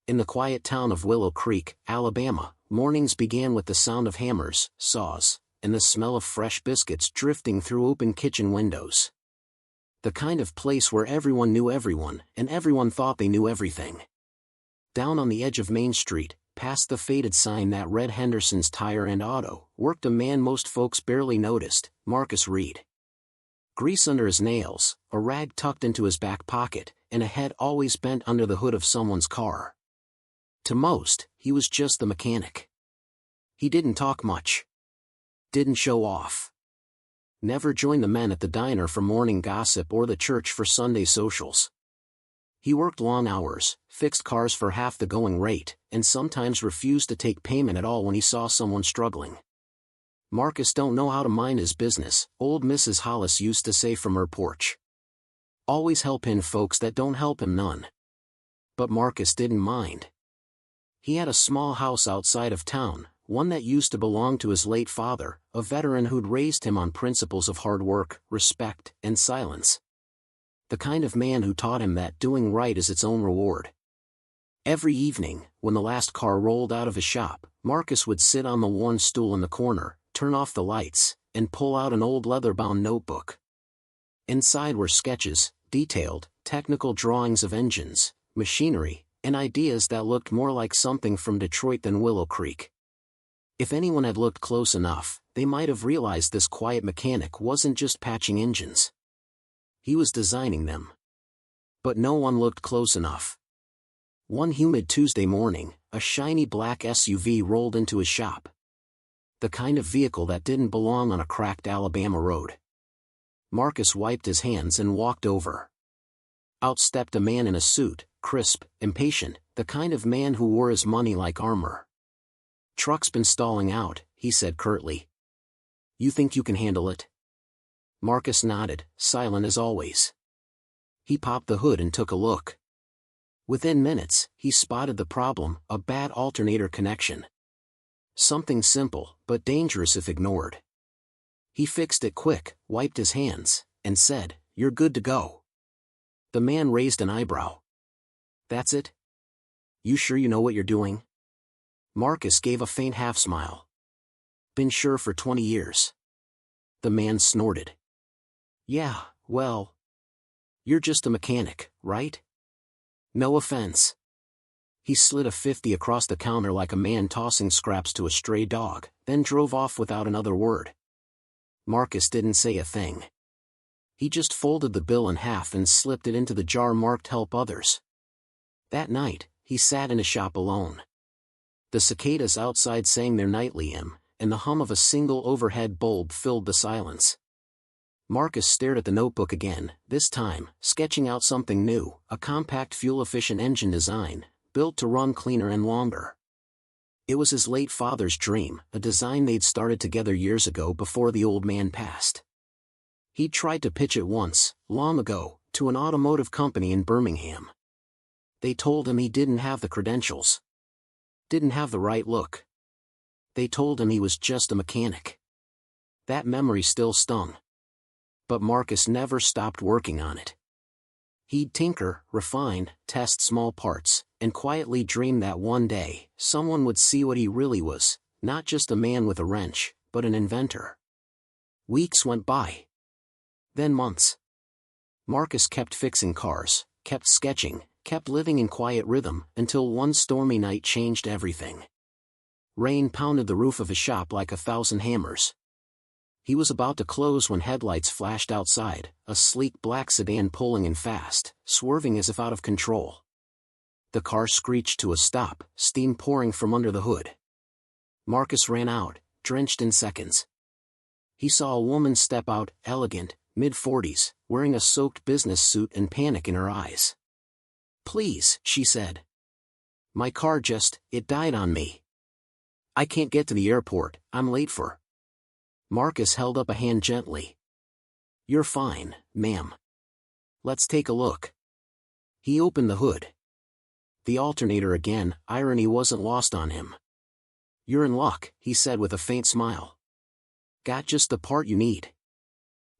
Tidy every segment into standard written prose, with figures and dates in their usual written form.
In the quiet town of Willow Creek, Alabama, mornings began with the sound of hammers, saws, and the smell of fresh biscuits drifting through open kitchen windows. The kind of place where everyone knew everyone, and everyone thought they knew everything. Down on the edge of Main Street, past the faded sign that read Henderson's Tire and Auto, worked a man most folks barely noticed, Marcus Reed. Grease under his nails, a rag tucked into his back pocket, and a head always bent under the hood of someone's car. To most, he was just the mechanic. He didn't talk much. Didn't show off. Never joined the men at the diner for morning gossip or the church for Sunday socials. He worked long hours, fixed cars for half the going rate, and sometimes refused to take payment at all when he saw someone struggling. Marcus don't know how to mind his business, old Mrs. Hollis used to say from her porch. Always help in folks that don't help him none. But Marcus didn't mind. He had a small house outside of town, one that used to belong to his late father, a veteran who'd raised him on principles of hard work, respect, and silence. The kind of man who taught him that doing right is its own reward. Every evening, when the last car rolled out of his shop, Marcus would sit on the worn stool in the corner, turn off the lights, and pull out an old leather-bound notebook. Inside were sketches, detailed, technical drawings of engines, machinery, and ideas that looked more like something from Detroit than Willow Creek. If anyone had looked close enough, they might have realized this quiet mechanic wasn't just patching engines. He was designing them. But no one looked close enough. One humid Tuesday morning, a shiny black SUV rolled into his shop. The kind of vehicle that didn't belong on a cracked Alabama road. Marcus wiped his hands and walked over. Out stepped a man in a suit, crisp, impatient, the kind of man who wore his money like armor. "Truck's been stalling out," he said curtly. "You think you can handle it?" Marcus nodded, silent as always. He popped the hood and took a look. Within minutes, he spotted the problem, a bad alternator connection. Something simple, but dangerous if ignored. He fixed it quick, wiped his hands, and said, "You're good to go." The man raised an eyebrow. "That's it? You sure you know what you're doing?" Marcus gave a faint half-smile. "Been sure for 20 years. The man snorted. "Yeah, well, you're just a mechanic, right? No offense." He slid a 50 across the counter like a man tossing scraps to a stray dog, then drove off without another word. Marcus didn't say a thing. He just folded the bill in half and slipped it into the jar marked "Help Others." That night, he sat in his shop alone. The cicadas outside sang their nightly hymn, and the hum of a single overhead bulb filled the silence. Marcus stared at the notebook again, this time, sketching out something new, a compact fuel-efficient engine design, built to run cleaner and longer. It was his late father's dream, a design they'd started together years ago before the old man passed. He'd tried to pitch it once, long ago, to an automotive company in Birmingham. They told him he didn't have the credentials. Didn't have the right look. They told him he was just a mechanic. That memory still stung. But Marcus never stopped working on it. He'd tinker, refine, test small parts, and quietly dream that one day, someone would see what he really was, not just a man with a wrench, but an inventor. Weeks went by. Then months. Marcus kept fixing cars, kept sketching, kept living in quiet rhythm, until one stormy night changed everything. Rain pounded the roof of his shop like 1,000 hammers. He was about to close when headlights flashed outside, a sleek black sedan pulling in fast, swerving as if out of control. The car screeched to a stop, steam pouring from under the hood. Marcus ran out, drenched in seconds. He saw a woman step out, elegant, mid-40s, wearing a soaked business suit and panic in her eyes. "Please," she said. "My car it died on me. I can't get to the airport, I'm late for." Marcus held up a hand gently. "You're fine, ma'am. Let's take a look." He opened the hood. The alternator again, irony wasn't lost on him. "You're in luck," he said with a faint smile. "Got just the part you need."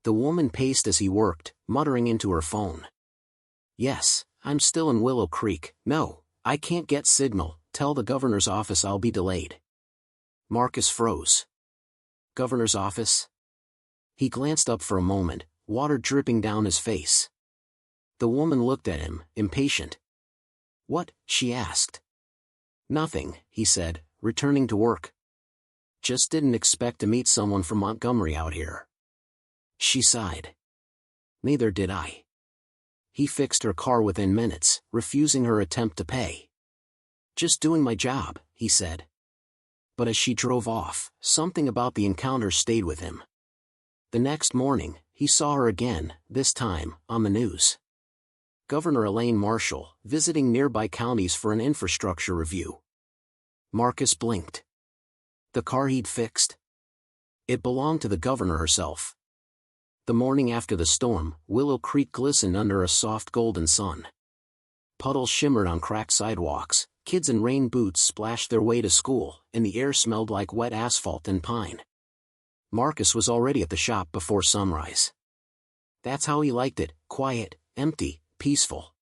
The woman paced as he worked, muttering into her phone. "Yes, I'm still in Willow Creek. No, I can't get signal, tell the governor's office I'll be delayed. Marcus froze. Governor's office? He glanced up for a moment, water dripping down his face. The woman looked at him, impatient. What? She asked. Nothing, he said, returning to work. Just didn't expect to meet someone from Montgomery out here. She sighed. Neither did I. He fixed her car within minutes, refusing her attempt to pay. Just doing my job, he said. But as she drove off, something about the encounter stayed with him. The next morning, he saw her again, this time, on the news. Governor Elaine Marshall, visiting nearby counties for an infrastructure review. Marcus blinked. The car he'd fixed? It belonged to the governor herself. The morning after the storm, Willow Creek glistened under a soft golden sun. Puddles shimmered on cracked sidewalks, kids in rain boots splashed their way to school, and the air smelled like wet asphalt and pine. Marcus was already at the shop before sunrise. That's how he liked it, quiet, empty, peaceful.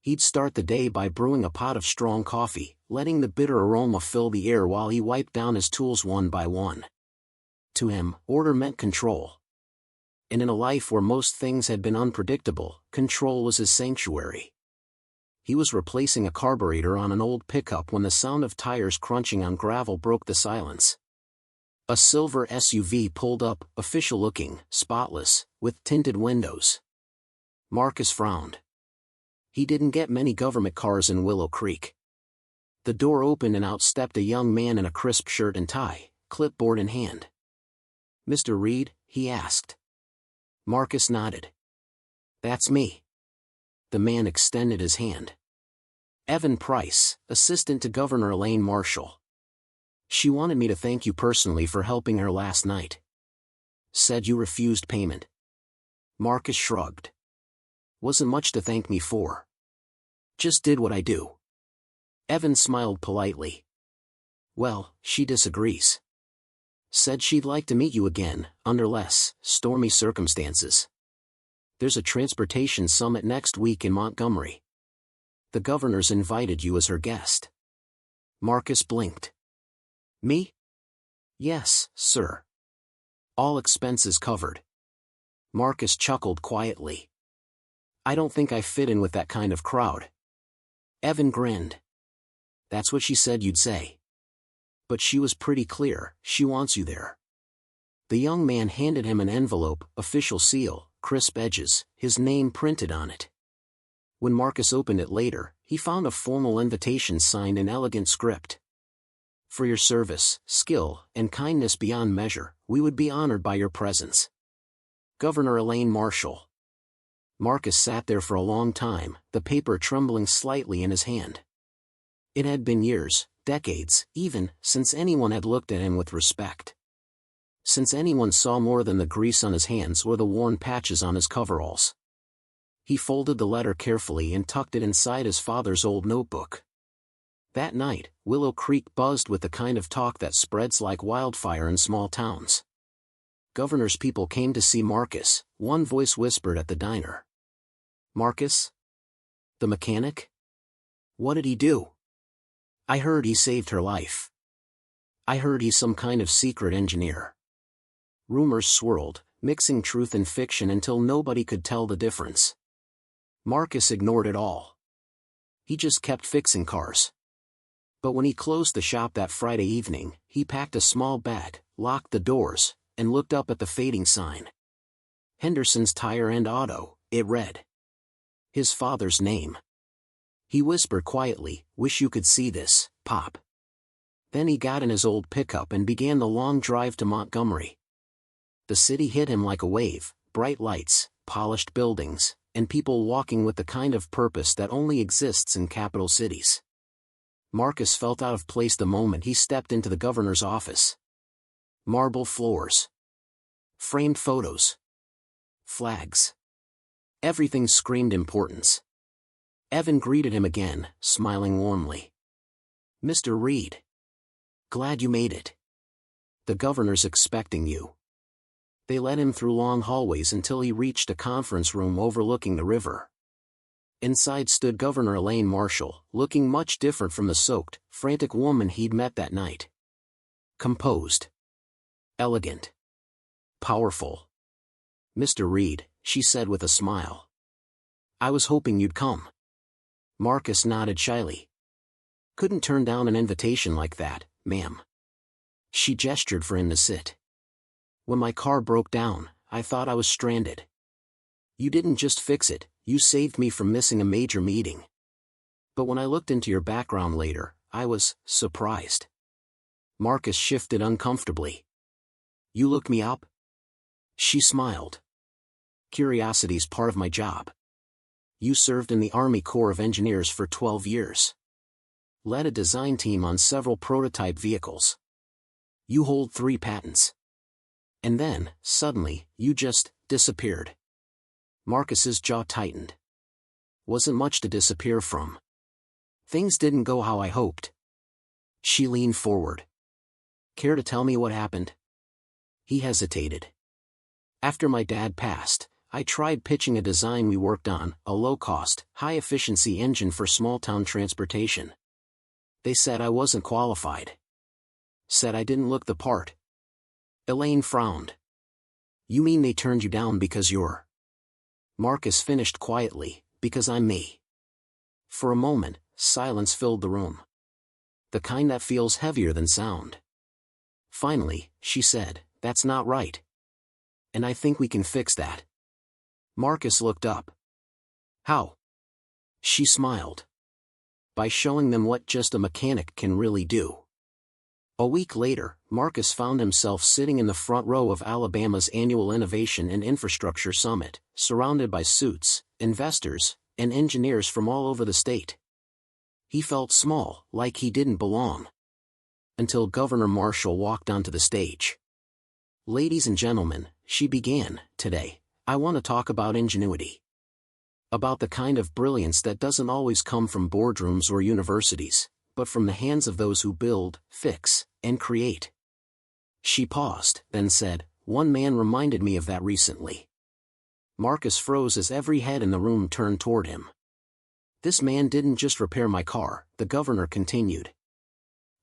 He'd start the day by brewing a pot of strong coffee, letting the bitter aroma fill the air while he wiped down his tools one by one. To him, order meant control. And in a life where most things had been unpredictable, control was his sanctuary. He was replacing a carburetor on an old pickup when the sound of tires crunching on gravel broke the silence. A silver SUV pulled up, official-looking, spotless, with tinted windows. Marcus frowned. He didn't get many government cars in Willow Creek. The door opened and out stepped a young man in a crisp shirt and tie, clipboard in hand. Mr. Reed? He asked. Marcus nodded. That's me. The man extended his hand. Evan Price, assistant to Governor Elaine Marshall. She wanted me to thank you personally for helping her last night. Said you refused payment. Marcus shrugged. Wasn't much to thank me for. Just did what I do. Evan smiled politely. Well, she disagrees. Said she'd like to meet you again, under less stormy circumstances. There's a transportation summit next week in Montgomery. The governor's invited you as her guest. Marcus blinked. Me? Yes, sir. All expenses covered. Marcus chuckled quietly. I don't think I fit in with that kind of crowd. Evan grinned. That's what she said you'd say. But she was pretty clear, she wants you there. The young man handed him an envelope, official seal, crisp edges, his name printed on it. When Marcus opened it later, he found a formal invitation signed in elegant script. For your service, skill, and kindness beyond measure, we would be honored by your presence. Governor Elaine Marshall. Marcus sat there for a long time, the paper trembling slightly in his hand. It had been years, decades, even, since anyone had looked at him with respect. Since anyone saw more than the grease on his hands or the worn patches on his coveralls. He folded the letter carefully and tucked it inside his father's old notebook. That night, Willow Creek buzzed with the kind of talk that spreads like wildfire in small towns. Governor's people came to see Marcus, one voice whispered at the diner. Marcus? The mechanic? What did he do? I heard he saved her life. I heard he's some kind of secret engineer. Rumors swirled, mixing truth and fiction until nobody could tell the difference. Marcus ignored it all. He just kept fixing cars. But when he closed the shop that Friday evening, he packed a small bag, locked the doors, and looked up at the fading sign. Henderson's Tire and Auto, it read. His father's name. He whispered quietly, wish you could see this, Pop. Then he got in his old pickup and began the long drive to Montgomery. The city hit him like a wave, bright lights, polished buildings, and people walking with the kind of purpose that only exists in capital cities. Marcus felt out of place the moment he stepped into the governor's office. Marble floors. Framed photos. Flags. Everything screamed importance. Evan greeted him again, smiling warmly. Mr. Reed. Glad you made it. The governor's expecting you. They led him through long hallways until he reached a conference room overlooking the river. Inside stood Governor Elaine Marshall, looking much different from the soaked, frantic woman he'd met that night. Composed. Elegant. Powerful. "Mr. Reed," she said with a smile. "I was hoping you'd come." Marcus nodded shyly. "Couldn't turn down an invitation like that, ma'am." She gestured for him to sit. "When my car broke down, I thought I was stranded. You didn't just fix it, you saved me from missing a major meeting. But when I looked into your background later, I was surprised." Marcus shifted uncomfortably. "You looked me up?" She smiled. "Curiosity's part of my job. You served in the Army Corps of Engineers for 12 years. Led a design team on several prototype vehicles. You hold 3 patents. And then, suddenly, you just disappeared." Marcus's jaw tightened. Wasn't much to disappear from. "Things didn't go how I hoped." She leaned forward. "Care to tell me what happened?" He hesitated. "After my dad passed, I tried pitching a design we worked on, a low-cost, high-efficiency engine for small-town transportation. They said I wasn't qualified. Said I didn't look the part." Elaine frowned. "You mean they turned you down because you're—" Marcus finished quietly, "Because I'm me." For a moment, silence filled the room. The kind that feels heavier than sound. Finally, she said, "That's not right. And I think we can fix that." Marcus looked up. "How?" She smiled. "By showing them what just a mechanic can really do." A week later, Marcus found himself sitting in the front row of Alabama's annual Innovation and Infrastructure Summit, surrounded by suits, investors, and engineers from all over the state. He felt small, like he didn't belong. Until Governor Marshall walked onto the stage. "Ladies and gentlemen," she began, "today, I want to talk about ingenuity. About the kind of brilliance that doesn't always come from boardrooms or universities, but from the hands of those who build, fix, and create." She paused, then said, "One man reminded me of that recently." Marcus froze as every head in the room turned toward him. "This man didn't just repair my car," the governor continued.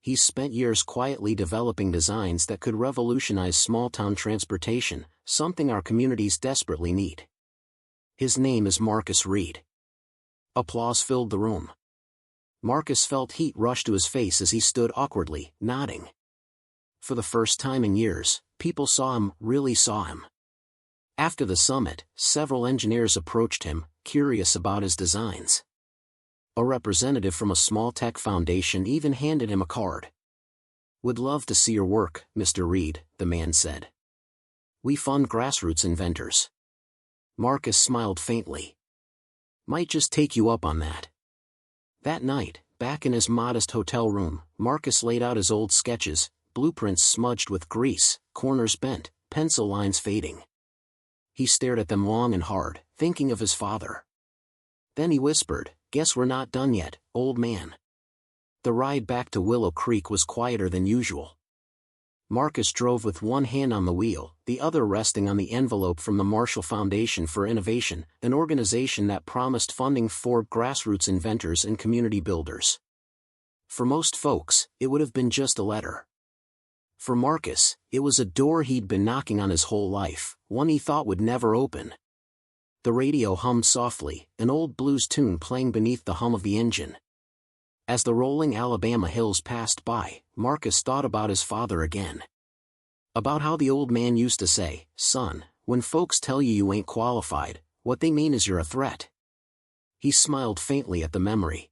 "He's spent years quietly developing designs that could revolutionize small-town transportation, something our communities desperately need. His name is Marcus Reed." Applause filled the room. Marcus felt heat rush to his face as he stood awkwardly, nodding. For the first time in years, people saw him, really saw him. After the summit, several engineers approached him, curious about his designs. A representative from a small tech foundation even handed him a card. "Would love to see your work, Mr. Reed," the man said. "We fund grassroots inventors." Marcus smiled faintly. "Might just take you up on that." That night, back in his modest hotel room, Marcus laid out his old sketches, blueprints smudged with grease, corners bent, pencil lines fading. He stared at them long and hard, thinking of his father. Then he whispered, "Guess we're not done yet, old man." The ride back to Willow Creek was quieter than usual. Marcus drove with one hand on the wheel, the other resting on the envelope from the Marshall Foundation for Innovation, an organization that promised funding for grassroots inventors and community builders. For most folks, it would have been just a letter. For Marcus, it was a door he'd been knocking on his whole life, one he thought would never open. The radio hummed softly, an old blues tune playing beneath the hum of the engine. As the rolling Alabama hills passed by, Marcus thought about his father again. About how the old man used to say, "Son, when folks tell you you ain't qualified, what they mean is you're a threat." He smiled faintly at the memory.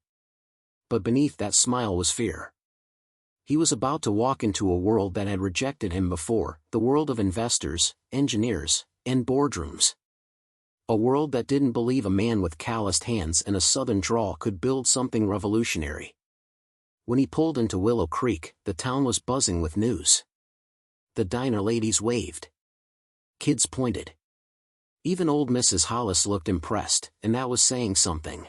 But beneath that smile was fear. He was about to walk into a world that had rejected him before, the world of investors, engineers, and boardrooms. A world that didn't believe a man with calloused hands and a southern drawl could build something revolutionary. When he pulled into Willow Creek, the town was buzzing with news. The diner ladies waved. Kids pointed. Even old Mrs. Hollis looked impressed, and that was saying something.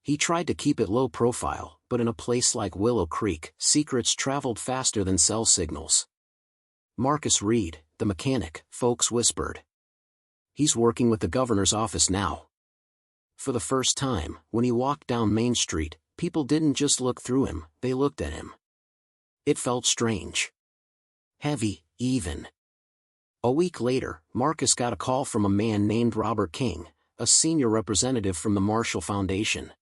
He tried to keep it low profile, but in a place like Willow Creek, secrets traveled faster than cell signals. "Marcus Reed, the mechanic," folks whispered. "He's working with the governor's office now." For the first time, when he walked down Main Street, people didn't just look through him, they looked at him. It felt strange. Heavy, even. A week later, Marcus got a call from a man named Robert King, a senior representative from the Marshall Foundation.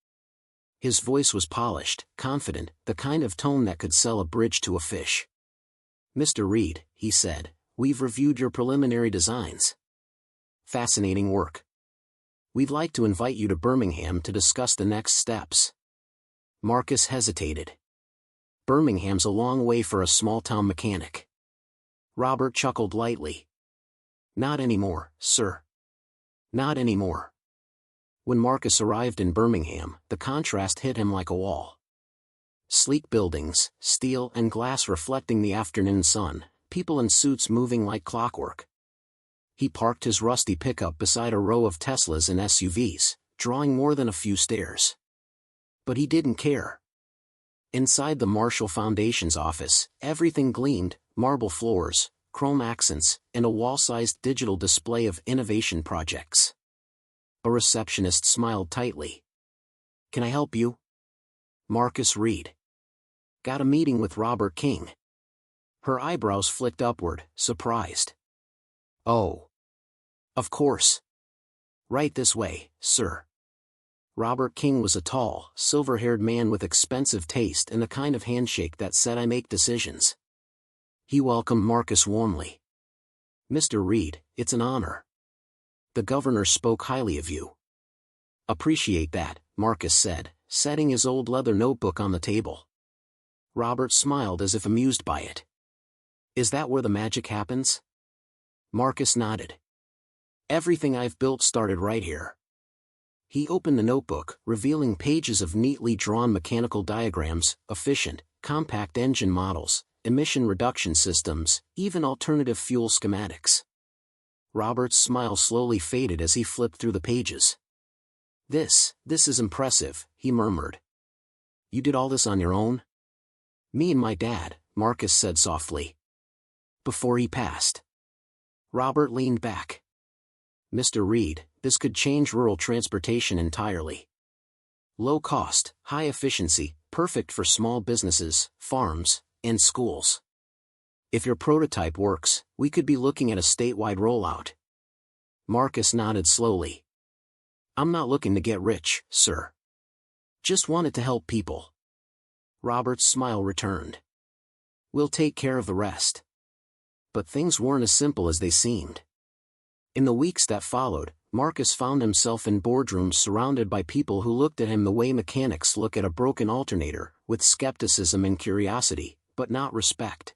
His voice was polished, confident, the kind of tone that could sell a bridge to a fish. "Mr. Reed," he said, "we've reviewed your preliminary designs. Fascinating work. We'd like to invite you to Birmingham to discuss the next steps." Marcus hesitated. Birmingham's a long way for a small-town mechanic. Robert chuckled lightly. "Not anymore, sir. Not anymore." When Marcus arrived in Birmingham, the contrast hit him like a wall. Sleek buildings, steel and glass reflecting the afternoon sun, people in suits moving like clockwork. He parked his rusty pickup beside a row of Teslas and SUVs, drawing more than a few stares. But he didn't care. Inside the Marshall Foundation's office, everything gleamed: marble floors, chrome accents, and a wall-sized digital display of innovation projects. A receptionist smiled tightly. "Can I help you?" Marcus Reed. "Got a meeting with Robert King." Her eyebrows flicked upward, surprised. "Oh. Of course. Right this way, sir." Robert King was a tall, silver-haired man with expensive taste and the kind of handshake that said, "I make decisions." He welcomed Marcus warmly. "Mr. Reed, it's an honor. The governor spoke highly of you." "Appreciate that," Marcus said, setting his old leather notebook on the table. Robert smiled as if amused by it. "Is that where the magic happens?" Marcus nodded. "Everything I've built started right here." He opened the notebook, revealing pages of neatly drawn mechanical diagrams, efficient, compact engine models, emission reduction systems, even alternative fuel schematics. Robert's smile slowly faded as he flipped through the pages. This is impressive," he murmured. "You did all this on your own?" "Me and my dad," Marcus said softly. Before he passed. Robert leaned back. "Mr. Reed, this could change rural transportation entirely. Low cost, high efficiency, perfect for small businesses, farms, and schools. If your prototype works, we could be looking at a statewide rollout." Marcus nodded slowly. "I'm not looking to get rich, sir. Just wanted to help people." Robert's smile returned. "We'll take care of the rest." But things weren't as simple as they seemed. In the weeks that followed, Marcus found himself in boardrooms surrounded by people who looked at him the way mechanics look at a broken alternator, with skepticism and curiosity, but not respect.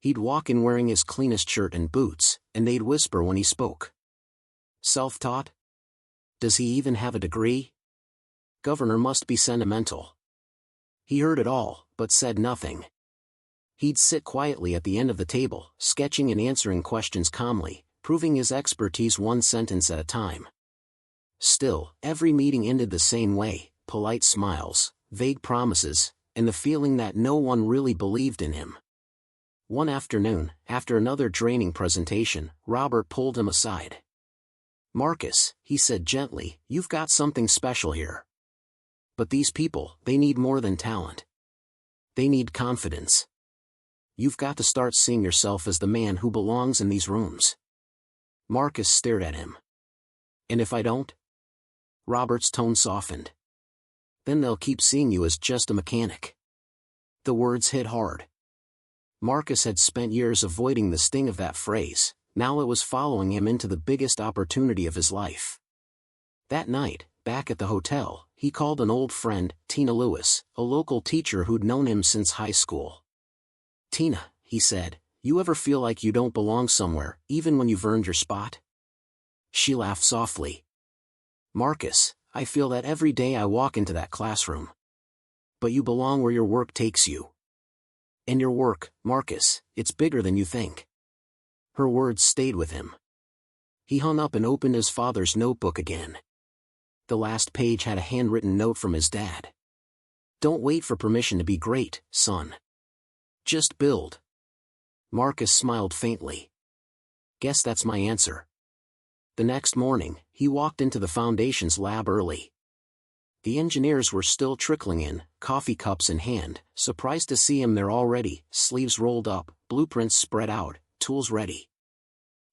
He'd walk in wearing his cleanest shirt and boots, and they'd whisper when he spoke. "Self-taught? Does he even have a degree? Governor must be sentimental." He heard it all, but said nothing. He'd sit quietly at the end of the table, sketching and answering questions calmly, proving his expertise one sentence at a time. Still, every meeting ended the same way: polite smiles, vague promises, and the feeling that no one really believed in him. One afternoon, after another draining presentation, Robert pulled him aside. "Marcus," he said gently, "you've got something special here. But these people, they need more than talent. They need confidence. You've got to start seeing yourself as the man who belongs in these rooms." Marcus stared at him. "And if I don't?" Robert's tone softened. "Then they'll keep seeing you as just a mechanic." The words hit hard. Marcus had spent years avoiding the sting of that phrase. Now it was following him into the biggest opportunity of his life. That night, back at the hotel, he called an old friend, Tina Lewis, a local teacher who'd known him since high school. "Tina," he said, "you ever feel like you don't belong somewhere, even when you've earned your spot?" She laughed softly. "Marcus, I feel that every day I walk into that classroom. But you belong where your work takes you. And your work, Marcus, it's bigger than you think." Her words stayed with him. He hung up and opened his father's notebook again. The last page had a handwritten note from his dad. "Don't wait for permission to be great, son. Just build." Marcus smiled faintly. "Guess that's my answer." The next morning, he walked into the Foundation's lab early. The engineers were still trickling in, coffee cups in hand, surprised to see him there already, sleeves rolled up, blueprints spread out, tools ready.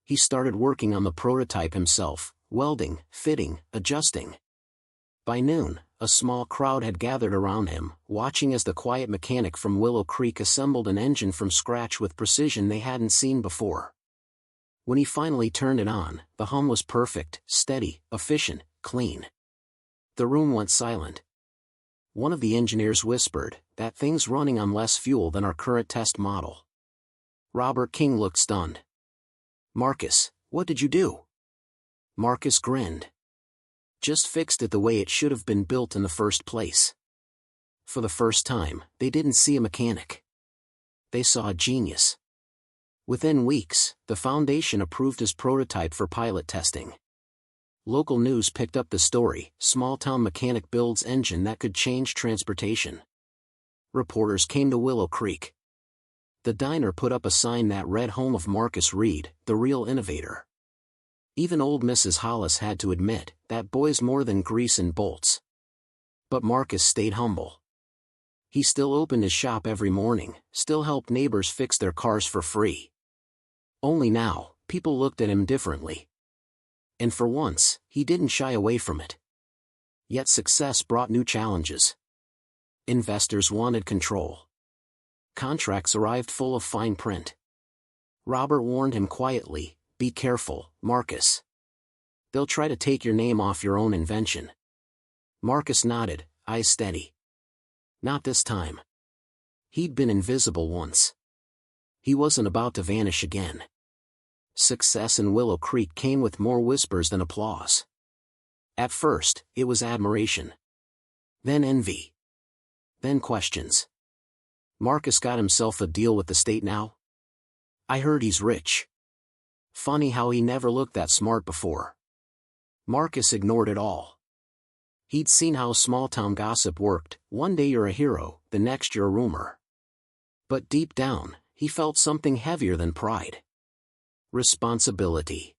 He started working on the prototype himself, welding, fitting, adjusting. By noon, a small crowd had gathered around him, watching as the quiet mechanic from Willow Creek assembled an engine from scratch with precision they hadn't seen before. When he finally turned it on, the hum was perfect, steady, efficient, clean. The room went silent. One of the engineers whispered, "That thing's running on less fuel than our current test model." Robert King looked stunned. "Marcus, what did you do?" Marcus grinned. "Just fixed it the way it should have been built in the first place." For the first time, they didn't see a mechanic. They saw a genius. Within weeks, the Foundation approved his prototype for pilot testing. Local news picked up the story, "Small-town mechanic builds engine that could change transportation." Reporters came to Willow Creek. The diner put up a sign that read, "Home of Marcus Reed, the real innovator." Even old Mrs. Hollis had to admit, that boy's more than grease and bolts. But Marcus stayed humble. He still opened his shop every morning, still helped neighbors fix their cars for free. Only now, people looked at him differently. And for once, he didn't shy away from it. Yet success brought new challenges. Investors wanted control. Contracts arrived full of fine print. Robert warned him quietly, "Be careful, Marcus. They'll try to take your name off your own invention." Marcus nodded, eyes steady. Not this time. He'd been invisible once. He wasn't about to vanish again. Success in Willow Creek came with more whispers than applause. At first, it was admiration. Then envy. Then questions. "Marcus got himself a deal with the state now? I heard he's rich. Funny how he never looked that smart before." Marcus ignored it all. He'd seen how small-town gossip worked, one day you're a hero, the next you're a rumor. But deep down, he felt something heavier than pride. Responsibility.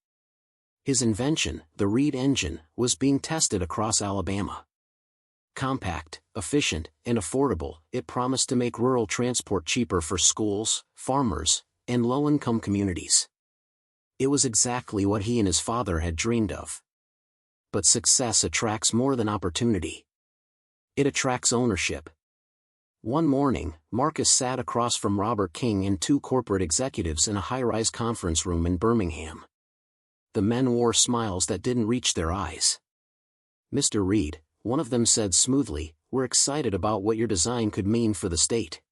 His invention, the Reed engine, was being tested across Alabama. Compact, efficient, and affordable, it promised to make rural transport cheaper for schools, farmers, and low-income communities. It was exactly what he and his father had dreamed of. But success attracts more than opportunity. It attracts ownership. One morning, Marcus sat across from Robert King and two corporate executives in a high-rise conference room in Birmingham. The men wore smiles that didn't reach their eyes. "Mr. Reed," one of them said smoothly, "we're excited about what your design could mean for the state.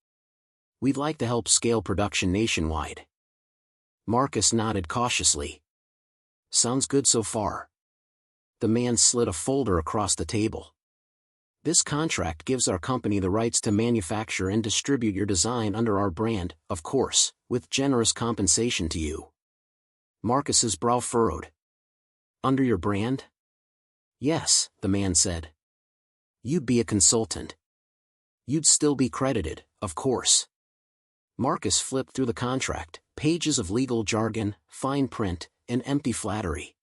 We'd like to help scale production nationwide." Marcus nodded cautiously. "Sounds good so far." The man slid a folder across the table. "This contract gives our company the rights to manufacture and distribute your design under our brand, of course, with generous compensation to you." Marcus's brow furrowed. "Under your brand?" "Yes," the man said. "You'd be a consultant. You'd still be credited, of course." Marcus flipped through the contract, pages of legal jargon, fine print, and empty flattery.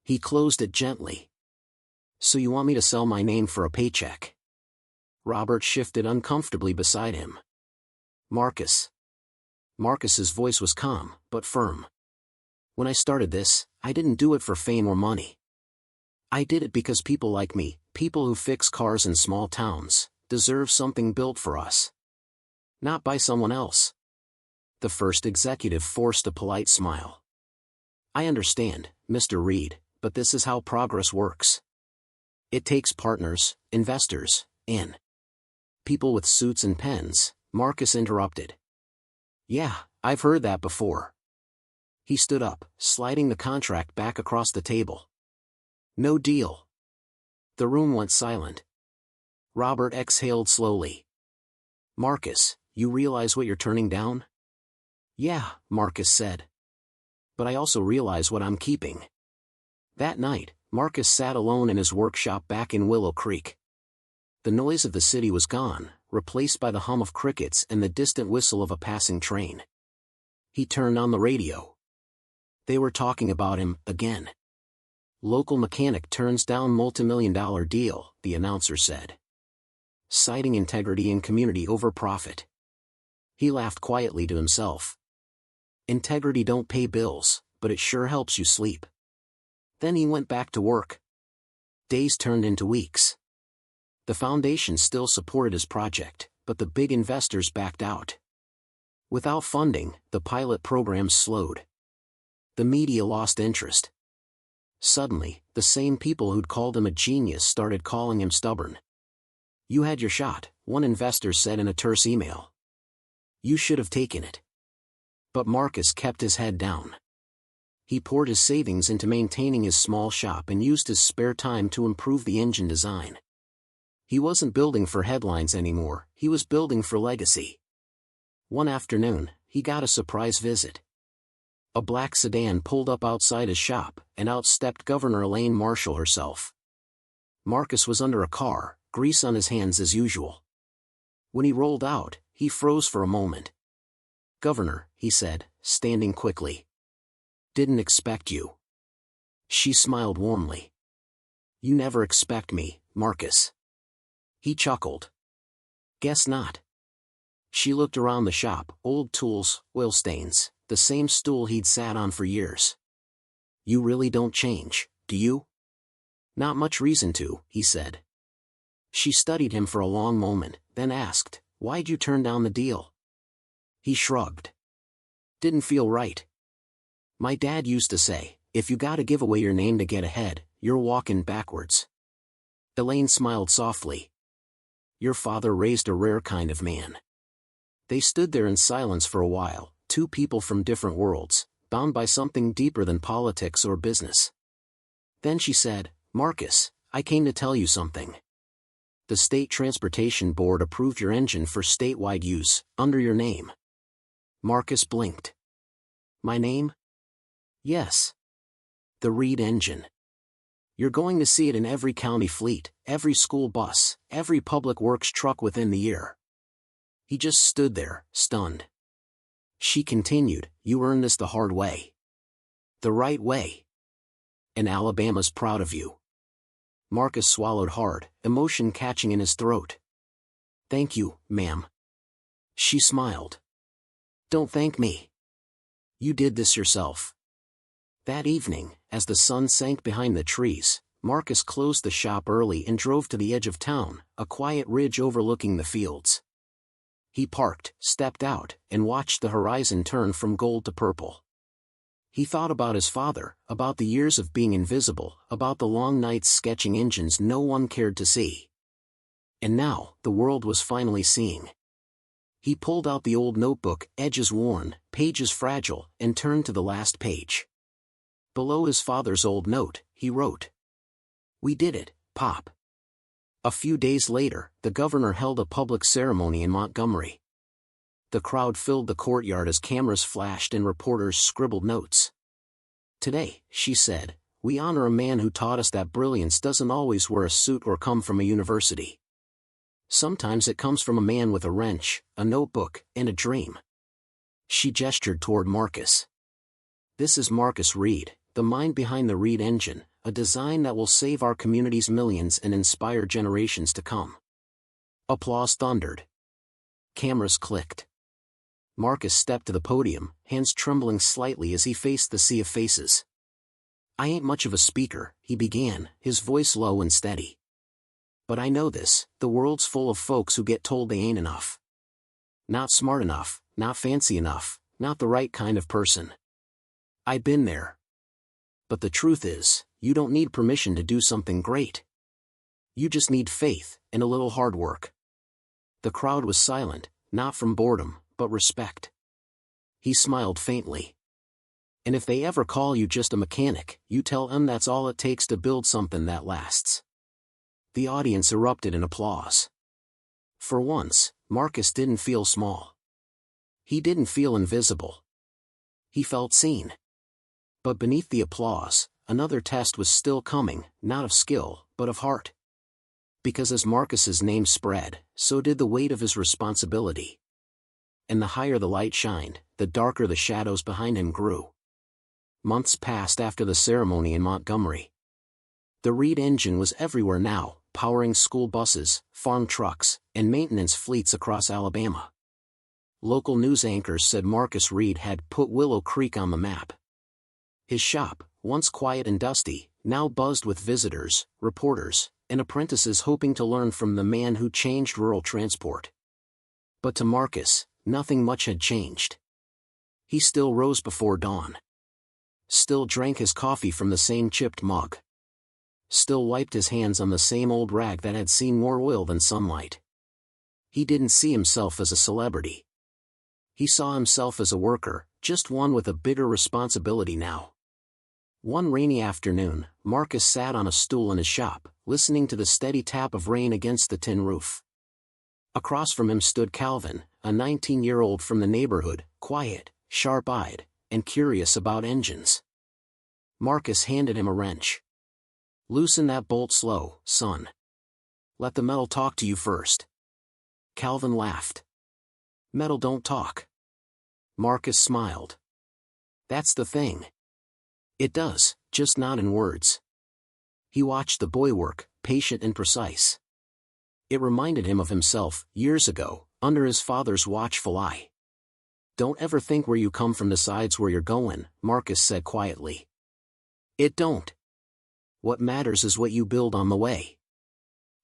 He closed it gently. "So you want me to sell my name for a paycheck?" Robert shifted uncomfortably beside him. "Marcus." Marcus's voice was calm, but firm. "When I started this, I didn't do it for fame or money. I did it because people like me, people who fix cars in small towns, deserve something built for us. Not by someone else." The first executive forced a polite smile. "I understand, Mr. Reed, but this is how progress works. It takes partners, investors, and..." "People with suits and pens," Marcus interrupted. "Yeah, I've heard that before." He stood up, sliding the contract back across the table. "No deal." The room went silent. Robert exhaled slowly. "Marcus, you realize what you're turning down?" "Yeah," Marcus said. "But I also realize what I'm keeping." That night, Marcus sat alone in his workshop back in Willow Creek. The noise of the city was gone, replaced by the hum of crickets and the distant whistle of a passing train. He turned on the radio. They were talking about him, again. Local mechanic turns down multimillion-dollar deal, the announcer said, citing integrity and community over profit. He laughed quietly to himself. Integrity don't pay bills, but it sure helps you sleep. Then he went back to work. Days turned into weeks. The foundation still supported his project, but the big investors backed out. Without funding, the pilot program slowed. The media lost interest. Suddenly, the same people who'd called him a genius started calling him stubborn. You had your shot, one investor said in a terse email. You should have taken it. But Marcus kept his head down. He poured his savings into maintaining his small shop and used his spare time to improve the engine design. He wasn't building for headlines anymore, he was building for legacy. One afternoon, he got a surprise visit. A black sedan pulled up outside his shop, and out stepped Governor Elaine Marshall herself. Marcus was under a car, grease on his hands as usual. When he rolled out, he froze for a moment. Governor, he said, standing quickly. Didn't expect you. She smiled warmly. You never expect me, Marcus. He chuckled. Guess not. She looked around the shop, old tools, oil stains, the same stool he'd sat on for years. You really don't change, do you? Not much reason to, he said. She studied him for a long moment, then asked, why'd you turn down the deal? He shrugged. Didn't feel right. My dad used to say, if you gotta give away your name to get ahead, you're walking backwards. Elaine smiled softly. Your father raised a rare kind of man. They stood there in silence for a while, two people from different worlds, bound by something deeper than politics or business. Then she said, Marcus, I came to tell you something. The State Transportation Board approved your engine for statewide use, under your name. Marcus blinked. My name? Yes. The Reed engine. You're going to see it in every county fleet, every school bus, every public works truck within the year. He just stood there, stunned. She continued, you earned this the hard way. The right way. And Alabama's proud of you. Marcus swallowed hard, emotion catching in his throat. Thank you, ma'am. She smiled. Don't thank me. You did this yourself. That evening, as the sun sank behind the trees, Marcus closed the shop early and drove to the edge of town, a quiet ridge overlooking the fields. He parked, stepped out, and watched the horizon turn from gold to purple. He thought about his father, about the years of being invisible, about the long nights sketching engines no one cared to see. And now, the world was finally seeing. He pulled out the old notebook, edges worn, pages fragile, and turned to the last page. Below his father's old note, he wrote, We did it, Pop. A few days later, the governor held a public ceremony in Montgomery. The crowd filled the courtyard as cameras flashed and reporters scribbled notes. Today, she said, we honor a man who taught us that brilliance doesn't always wear a suit or come from a university. Sometimes it comes from a man with a wrench, a notebook, and a dream. She gestured toward Marcus. This is Marcus Reed, the mind behind the Reed engine, a design that will save our community's millions and inspire generations to come. Applause thundered. Cameras clicked. Marcus stepped to the podium, hands trembling slightly as he faced the sea of faces. I ain't much of a speaker, he began, his voice low and steady. But I know this, the world's full of folks who get told they ain't enough. Not smart enough, not fancy enough, not the right kind of person. I've been there. But the truth is, you don't need permission to do something great. You just need faith, and a little hard work. The crowd was silent, not from boredom, but respect. He smiled faintly. And if they ever call you just a mechanic, you tell them that's all it takes to build something that lasts. The audience erupted in applause. For once, Marcus didn't feel small. He didn't feel invisible. He felt seen. But beneath the applause, another test was still coming, not of skill, but of heart. Because as Marcus's name spread, so did the weight of his responsibility. And the higher the light shined, the darker the shadows behind him grew. Months passed after the ceremony in Montgomery. The Reed engine was everywhere now, powering school buses, farm trucks, and maintenance fleets across Alabama. Local news anchors said Marcus Reed had put Willow Creek on the map. His shop, once quiet and dusty, now buzzed with visitors, reporters, and apprentices hoping to learn from the man who changed rural transport. But to Marcus, nothing much had changed. He still rose before dawn. Still drank his coffee from the same chipped mug. Still wiped his hands on the same old rag that had seen more oil than sunlight. He didn't see himself as a celebrity. He saw himself as a worker, just one with a bigger responsibility now. One rainy afternoon, Marcus sat on a stool in his shop, listening to the steady tap of rain against the tin roof. Across from him stood Calvin, a 19-year-old from the neighborhood, quiet, sharp-eyed, and curious about engines. Marcus handed him a wrench. "Loosen that bolt slow, son. Let the metal talk to you first." Calvin laughed. "Metal don't talk." Marcus smiled. "That's the thing. It does, just not in words." He watched the boy work, patient and precise. It reminded him of himself, years ago, under his father's watchful eye. "Don't ever think where you come from decides where you're going," Marcus said quietly. "It don't. What matters is what you build on the way."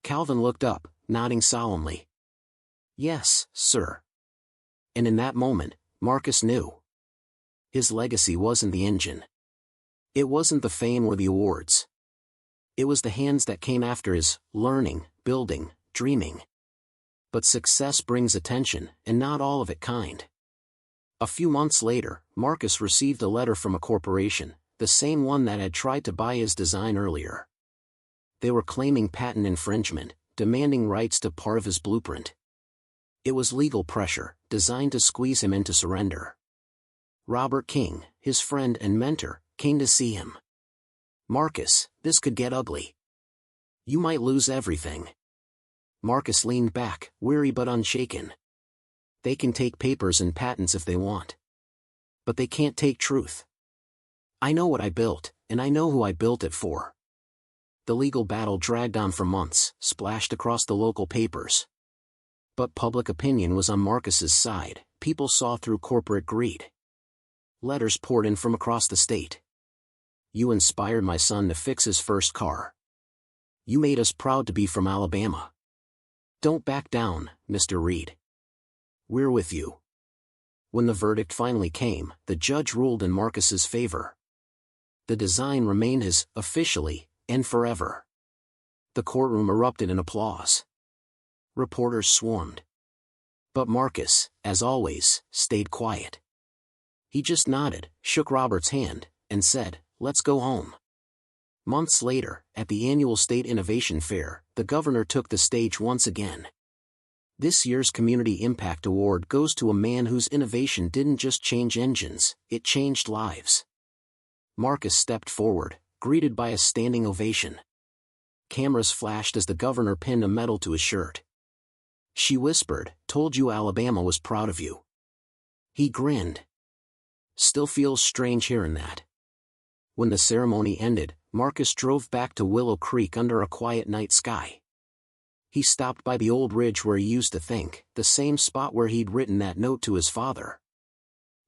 Calvin looked up, nodding solemnly. "Yes, sir." And in that moment, Marcus knew. His legacy wasn't the engine. It wasn't the fame or the awards. It was the hands that came after his learning, building, dreaming. But success brings attention, and not all of it kind. A few months later, Marcus received a letter from a corporation, the same one that had tried to buy his design earlier. They were claiming patent infringement, demanding rights to part of his blueprint. It was legal pressure, designed to squeeze him into surrender. Robert King, his friend and mentor, came to see him. "Marcus, this could get ugly. You might lose everything." Marcus leaned back, weary but unshaken. "They can take papers and patents if they want. But they can't take truth. I know what I built, and I know who I built it for." The legal battle dragged on for months, splashed across the local papers. But public opinion was on Marcus's side. People saw through corporate greed. Letters poured in from across the state. "You inspired my son to fix his first car. You made us proud to be from Alabama. Don't back down, Mr. Reed. We're with you." When the verdict finally came, the judge ruled in Marcus's favor. The design remained his, officially, and forever. The courtroom erupted in applause. Reporters swarmed. But Marcus, as always, stayed quiet. He just nodded, shook Robert's hand, and said, "Let's go home." Months later, at the annual State Innovation Fair, the governor took the stage once again. This year's Community Impact Award goes to a man whose innovation didn't just change engines, it changed lives. Marcus stepped forward, greeted by a standing ovation. Cameras flashed as the governor pinned a medal to his shirt. She whispered, "Told you Alabama was proud of you." He grinned. Still feels strange hearing that. When the ceremony ended, Marcus drove back to Willow Creek under a quiet night sky. He stopped by the old ridge where he used to think, the same spot where he'd written that note to his father.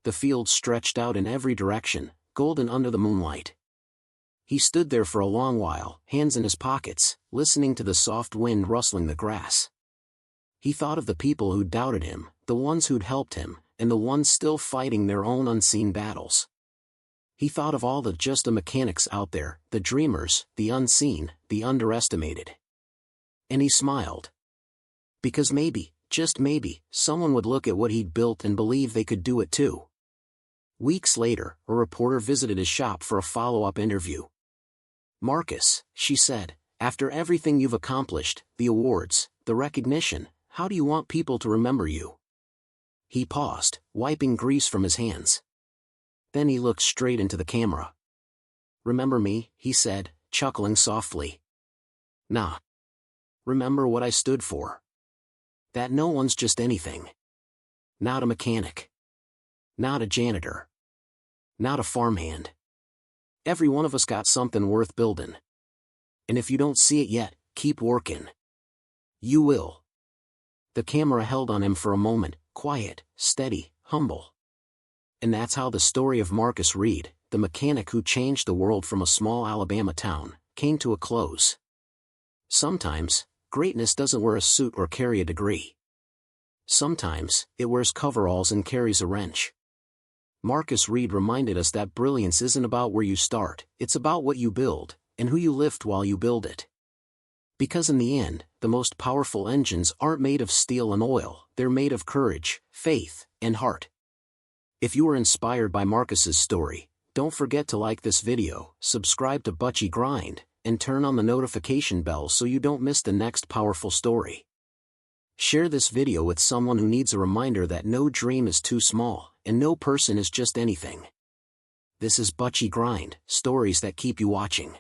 The field stretched out in every direction, golden under the moonlight. He stood there for a long while, hands in his pockets, listening to the soft wind rustling the grass. He thought of the people who'd doubted him, the ones who'd helped him, and the ones still fighting their own unseen battles. He thought of all the just the mechanics out there, the dreamers, the unseen, the underestimated. And he smiled. Because maybe, just maybe, someone would look at what he'd built and believe they could do it too. Weeks later, a reporter visited his shop for a follow-up interview. "Marcus," she said, "after everything you've accomplished, the awards, the recognition, how do you want people to remember you?" He paused, wiping grease from his hands. Then he looked straight into the camera. "Remember me," he said, chuckling softly. "Nah. Remember what I stood for. That no one's just anything. Not a mechanic. Not a janitor. Not a farmhand. Every one of us got something worth building. And if you don't see it yet, keep working. You will. The camera held on him for a moment, quiet, steady, humble. And that's how the story of Marcus Reed, the mechanic who changed the world from a small Alabama town, came to a close. Sometimes, greatness doesn't wear a suit or carry a degree. Sometimes, it wears coveralls and carries a wrench. Marcus Reed reminded us that brilliance isn't about where you start, it's about what you build, and who you lift while you build it. Because in the end, the most powerful engines aren't made of steel and oil, they're made of courage, faith, and heart. If you were inspired by Marcus's story, don't forget to like this video, subscribe to Buchi Grind, and turn on the notification bell so you don't miss the next powerful story. Share this video with someone who needs a reminder that no dream is too small, and no person is just anything. This is Buchi Grind, stories that keep you watching.